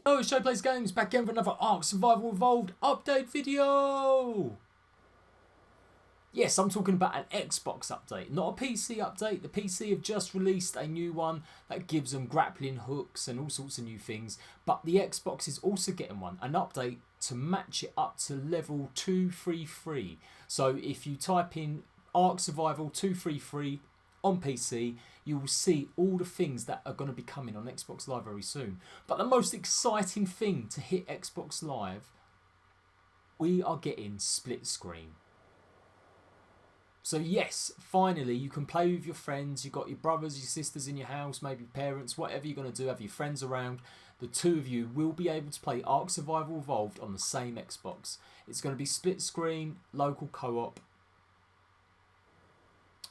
Oh, Show Plays Games back again for another Ark Survival Evolved update video! Yes, I'm talking about an Xbox update, not a PC update. The PC have just released a new one that gives them grappling hooks and all sorts of new things. But the Xbox is also getting one, an update to match it up to level 233. So if you type in Ark Survival 233 on PC, you will see all the things that are going to be coming on Xbox Live very soon. But the most exciting thing to hit Xbox Live, we are getting split screen. So yes, finally you can play with your friends. You've got your brothers, your sisters in your house, maybe parents, whatever you're going to do, have your friends around. The two of you will be able to play Ark Survival Evolved on the same Xbox. It's going to be split screen, local co-op.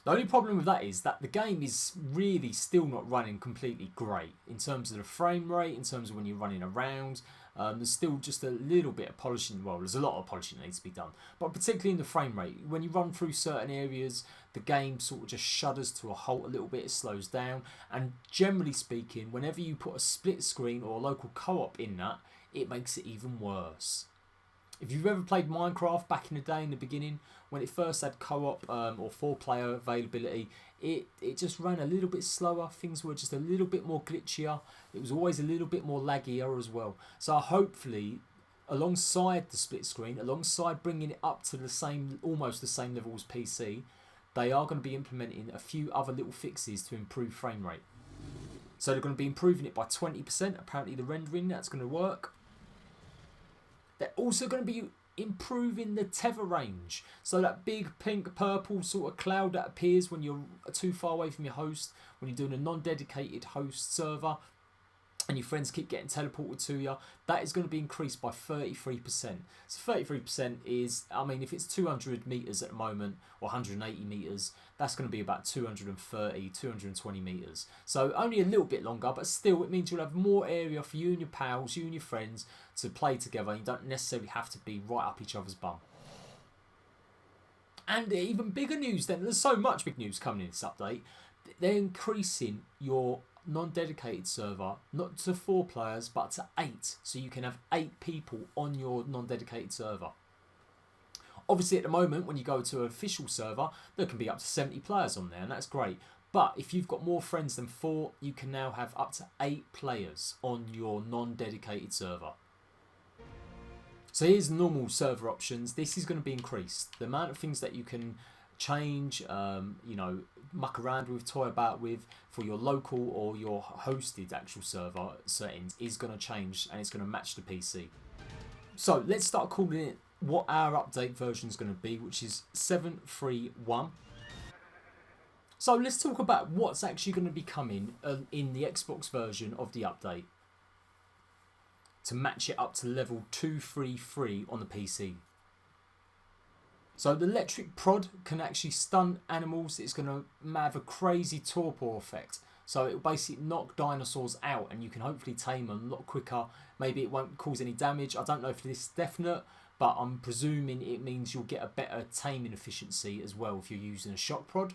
The only problem with that is that the game is really still not running completely great in terms of the frame rate, in terms of when you're running around. There's still just a little bit of polishing. Well, there's a lot of polishing that needs to be done, but particularly in the frame rate. When you run through certain areas, the game sort of just shudders to a halt a little bit. It slows down, and generally speaking, whenever you put a split screen or a local co-op in that, it makes it even worse. If you've ever played Minecraft back in the day, in the beginning, when it first had co-op or 4-player availability, it just ran a little bit slower. Things were just a little bit more glitchier. It was always a little bit more laggier as well. So hopefully, alongside the split screen, alongside bringing it up to the same, almost the same level as PC, they are going to be implementing a few other little fixes to improve frame rate. So they're going to be improving it by 20%. Apparently the rendering, that's going to work. They're also going to be improving the tether range. So that big pink purple sort of cloud that appears when you're too far away from your host, when you're doing a non-dedicated host server and your friends keep getting teleported to you, that is going to be increased by 33%. So 33% is, I mean, if it's 200 meters at the moment or 180 meters, that's going to be about 230, 220 meters. So only a little bit longer, but still it means you'll have more area for you and your pals, you and your friends to play together. You don't necessarily have to be right up each other's bum. And even bigger news then, there's so much big news coming in this update. They're increasing your non-dedicated server not to 4 players but to 8, so you can have 8 people on your non-dedicated server. Obviously at the moment when you go to an official server there can be up to 70 players on there, and that's great, but if you've got more friends than 4 you can now have up to 8 players on your non-dedicated server. So here's normal server options. This is going to be increased. The amount of things that you can change, you know, muck around with, toy about with for your local or your hosted actual server settings is going to change, and it's going to match the PC. So let's start calling it what our update version is going to be, which is 731. So let's talk about what's actually going to be coming in the Xbox version of the update to match it up to level 233 on the PC. So the electric prod can actually stun animals. It's going to have a crazy torpor effect. So it will basically knock dinosaurs out, and you can hopefully tame them a lot quicker. Maybe it won't cause any damage. I don't know if this is definite, but I'm presuming it means you'll get a better taming efficiency as well if you're using a shock prod.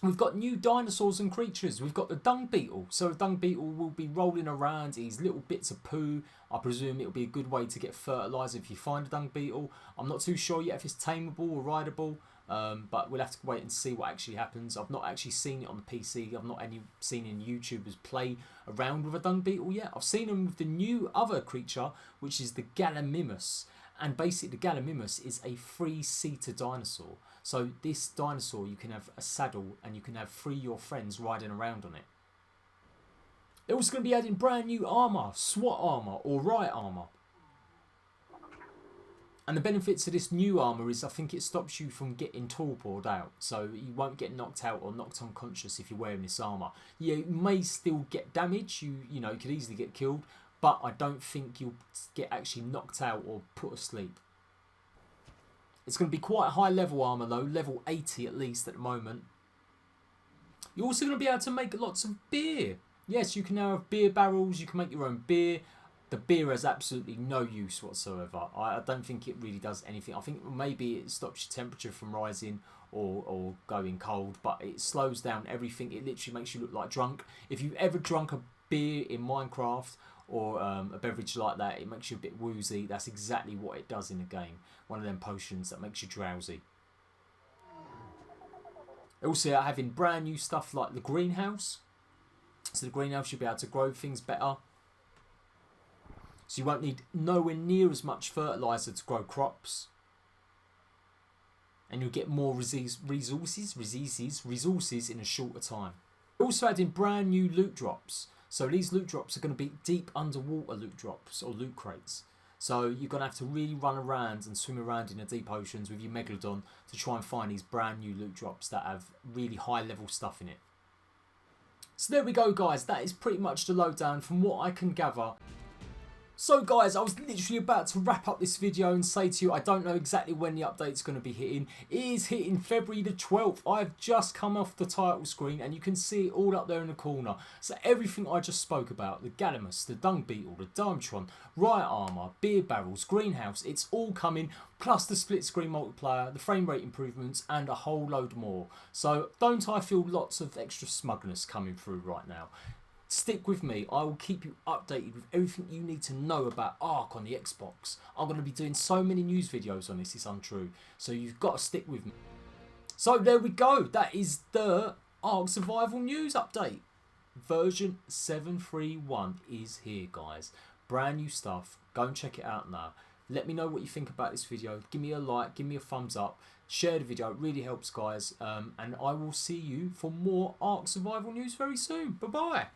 We've got new dinosaurs and creatures. We've got the Dung Beetle. So the Dung Beetle will be rolling around these little bits of poo. I presume it'll be a good way to get fertiliser if you find a Dung Beetle. I'm not too sure yet if it's tameable or rideable, but we'll have to wait and see what actually happens. I've not actually seen it on the PC. I've not seen any YouTubers play around with a Dung Beetle yet. I've seen them with the new other creature, which is the Gallimimus. And basically the Gallimimus is a 3-seater dinosaur. So this dinosaur, you can have a saddle and you can have 3 of your friends riding around on it. They're also going to be adding brand new armour, SWAT armour or Riot Armour. And the benefits of this new armour is I think it stops you from getting torpored out. So you won't get knocked out or knocked unconscious if you're wearing this armour. You may still get damage, you know, you could easily get killed, but I don't think you'll get actually knocked out or put asleep. It's going to be quite a high level armour though, level 80 at least at the moment. You're also going to be able to make lots of beer. Yes, you can now have beer barrels, you can make your own beer. The beer has absolutely no use whatsoever. I don't think it really does anything. I think maybe it stops your temperature from rising or going cold, but it slows down everything. It literally makes you look like drunk. If you've ever drunk a beer in Minecraft or a beverage like that, it makes you a bit woozy. That's exactly what it does in the game. One of them potions that makes you drowsy. Also, having brand new stuff like the greenhouse. So the greenhouse, you'll be able to grow things better. So you won't need nowhere near as much fertiliser to grow crops. And you'll get more resources in a shorter time. Also adding brand new loot drops. So these loot drops are going to be deep underwater loot drops or loot crates. So you're going to have to really run around and swim around in the deep oceans with your Megalodon to try and find these brand new loot drops that have really high level stuff in it. So there we go, guys. That is pretty much the lowdown from what I can gather. So guys, I was literally about to wrap up this video and say to you, I don't know exactly when the update's going to be hitting. It is hitting February the 12th. I've just come off the title screen and you can see it all up there in the corner. So everything I just spoke about, the Gallimus, the Dung Beatle, the Dimetron, Riot Armour, beer barrels, greenhouse, it's all coming. Plus the split screen multiplayer, the frame rate improvements and a whole load more. So don't I feel lots of extra smugness coming through right now. Stick with me, I will keep you updated with everything you need to know about Ark on the Xbox. I'm going to be doing so many news videos on this, it's untrue. So you've got to stick with me. So there we go, that is the Ark Survival news update. Version 7.3.1 is here, guys. Brand new stuff, go and check it out now. Let me know what you think about this video. Give me a like, give me a thumbs up. Share the video, it really helps, guys. And I will see you for more Ark Survival news very soon. Bye-bye.